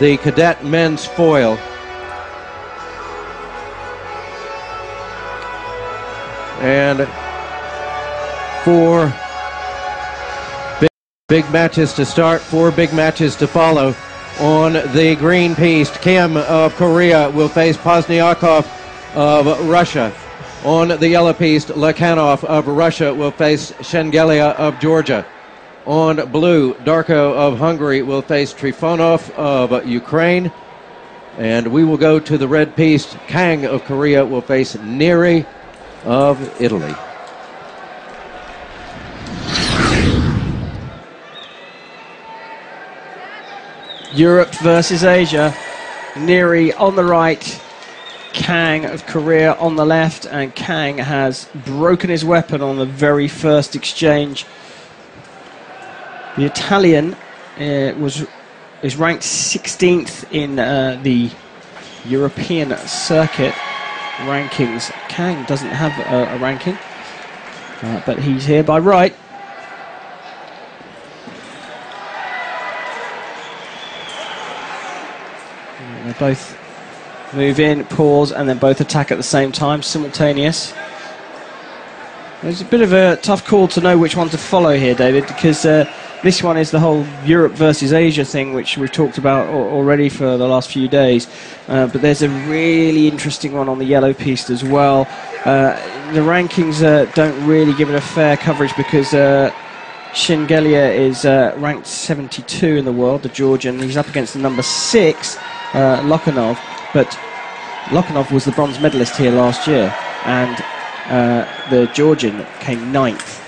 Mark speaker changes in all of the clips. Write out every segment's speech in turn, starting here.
Speaker 1: the cadet men's foil. And 4 big matches to start, 4 big matches to follow. On the green piste, Kim of Korea will face Pozniakov of Russia. On the yellow piste, Lekhanov of Russia will face Shengelia of Georgia. On blue, Darko of Hungary will face Trifonov of Ukraine. And we will go to the red piste. Kang of Korea will face Neri of Italy.
Speaker 2: Europe versus Asia. Neri on the right, Kang of Korea on the left, and Kang has broken his weapon on the very first exchange. The Italian is ranked 16th in the European circuit rankings. Kang doesn't have a ranking, but he's here by right. They both move in, pause, and then both attack at the same time, simultaneous. It's a bit of a tough call to know which one to follow here, David, because this one is the whole Europe versus Asia thing, which we've talked about already for the last few days. But there's a really interesting one on the yellow piste as well. The rankings don't really give it a fair coverage because Shengelia is ranked 72 in the world, the Georgian. He's up against the number 6, Lokhanov, but Lokhanov was the bronze medalist here last year, and the Georgian came 9th.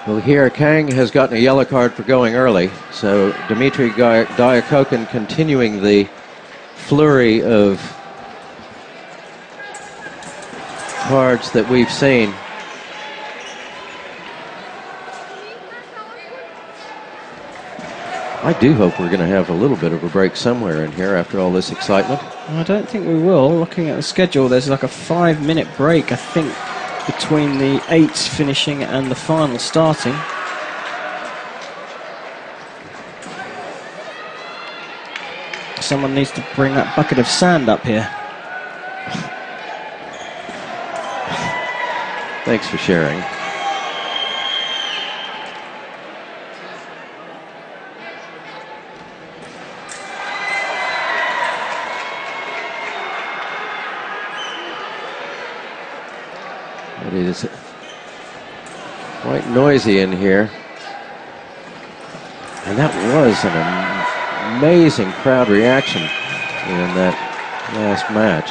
Speaker 1: Well, here Kang has gotten a yellow card for going early, so Dmitry Diakokin continuing the flurry of cards that we've seen. I do hope we're going to have a little bit of a break somewhere in here after all this excitement.
Speaker 2: I don't think we will. Looking at the schedule, there's like a 5-minute break, I think, between the 8s finishing and the final starting. Someone needs to bring that bucket of sand up here.
Speaker 1: Thanks for sharing. It is quite noisy in here. And that was an amazing crowd reaction in that last match.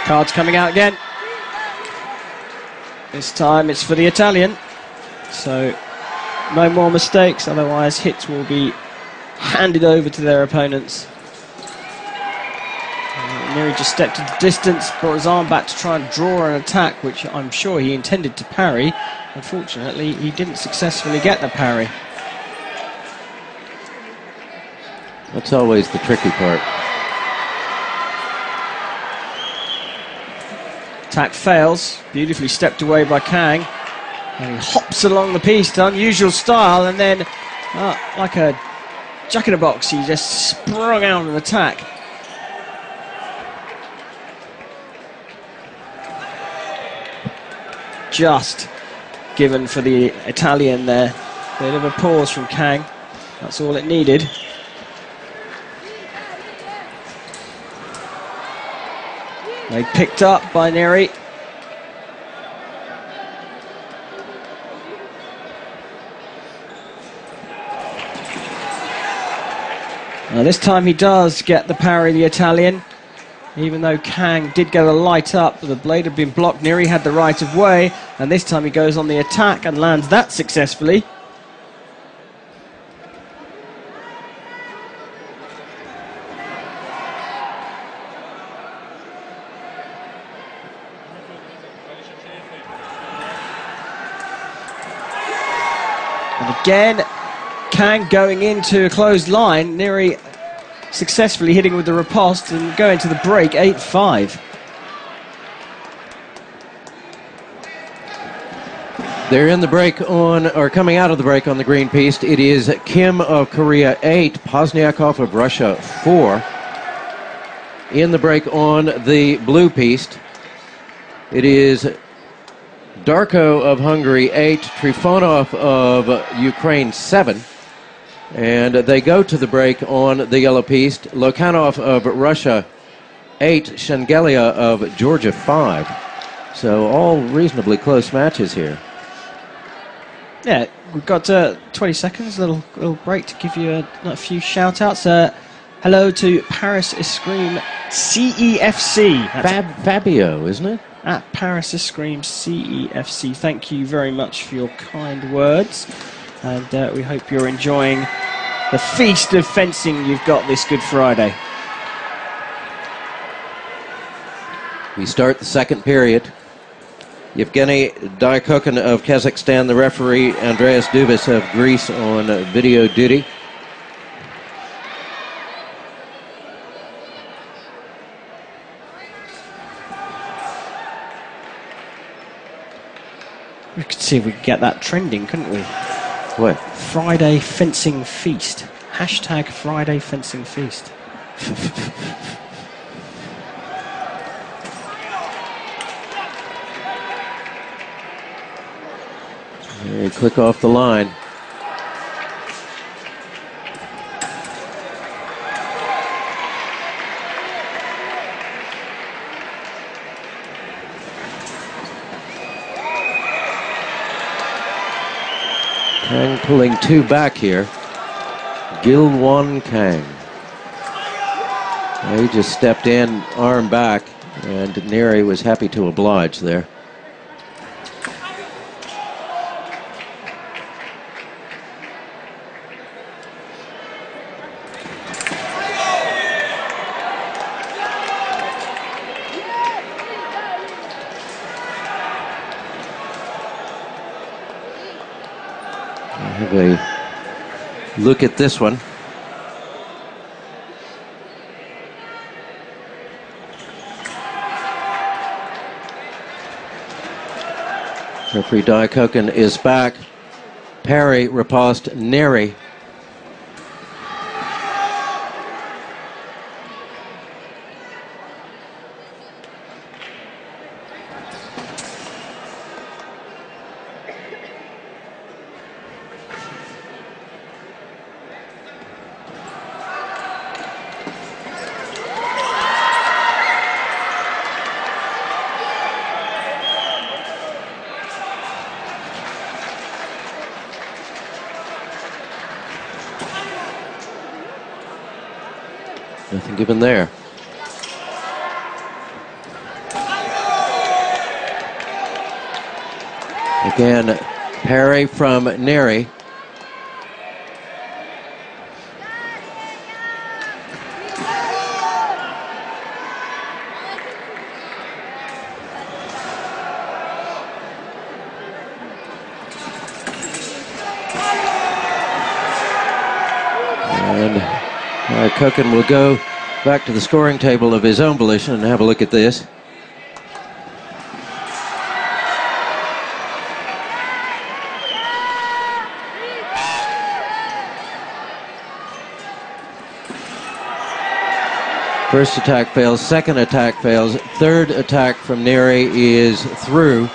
Speaker 2: Cards coming out again. This time it's for the Italian, so no more mistakes, otherwise hits will be handed over to their opponents. Neri just stepped into distance, brought his arm back to try and draw an attack, which I'm sure he intended to parry. Unfortunately, he didn't successfully get the parry.
Speaker 1: That's always the tricky part.
Speaker 2: Attack fails, beautifully stepped away by Kang, and he hops along the piste, unusual style, and then like a jack-in-a-box, he just sprung out an attack. Just given for the Italian there. Bit of a pause from Kang, that's all it needed. They picked up by Neri. Now this time he does get the parry, the Italian. Even though Kang did get a light up, the blade had been blocked. Neri had the right of way, and this time he goes on the attack and lands that successfully. And again, Kang going into a closed line. Neri successfully hitting with the riposte and going to the break, 8-5.
Speaker 1: They're in the break or coming out of the break on the green piste. It is Kim of Korea 8, Pozniakov of Russia 4. In the break on the blue piste, it is Darko of Hungary 8, Trifonov of Ukraine 7. And they go to the break on the yellow piste, Lokhanov of Russia 8, Shengelia of Georgia 5. So all reasonably close matches here.
Speaker 2: Yeah, we've got 20 seconds, a little break to give you a few shout-outs. Hello to Paris Escrime CEFC.
Speaker 1: Fabio, isn't it?
Speaker 2: At Paris Escrime CEFC. Thank you very much for your kind words. And we hope you're enjoying the feast of fencing you've got this Good Friday.
Speaker 1: We start the second period. Yevgeny Daikokin of Kazakhstan, the referee, Andreas Dubis of Greece on video duty.
Speaker 2: We could see if we could get that trending, couldn't we?
Speaker 1: What?
Speaker 2: Friday Fencing Feast. Hashtag Friday Fencing Feast.
Speaker 1: Very quick off the line. Kang pulling two back here. Gilwan Kang. He just stepped in, arm back, and Neri was happy to oblige there. Have a look at this one. Referee Daikokin is back. Parry, riposte, Neri. Nothing given there. Again, parry from Neri. And Koken will go back to the scoring table of his own volition and have a look at this. First attack fails, second attack fails, third attack from Neri is through.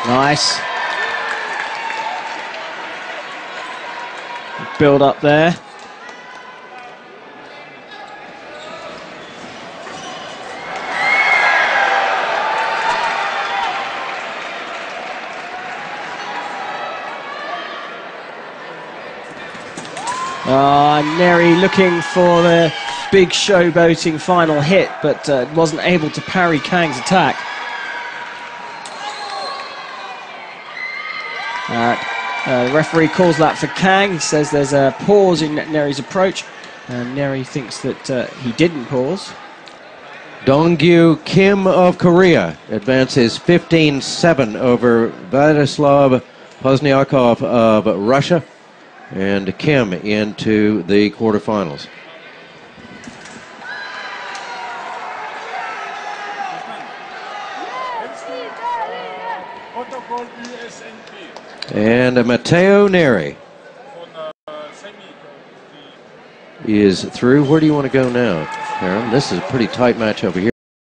Speaker 2: Nice. Build up there. Neri looking for the big showboating final hit, but wasn't able to parry Kang's attack. The referee calls that for Kang. He says there's a pause in Neri's approach. And Neri thinks that he didn't pause.
Speaker 1: Dongyu Kim of Korea advances 15-7 over Vladislav Pozniakov of Russia, and Kim into the quarterfinals. And Matteo Neri is through. Where do you want to go now, Aaron? This is a pretty tight match over here.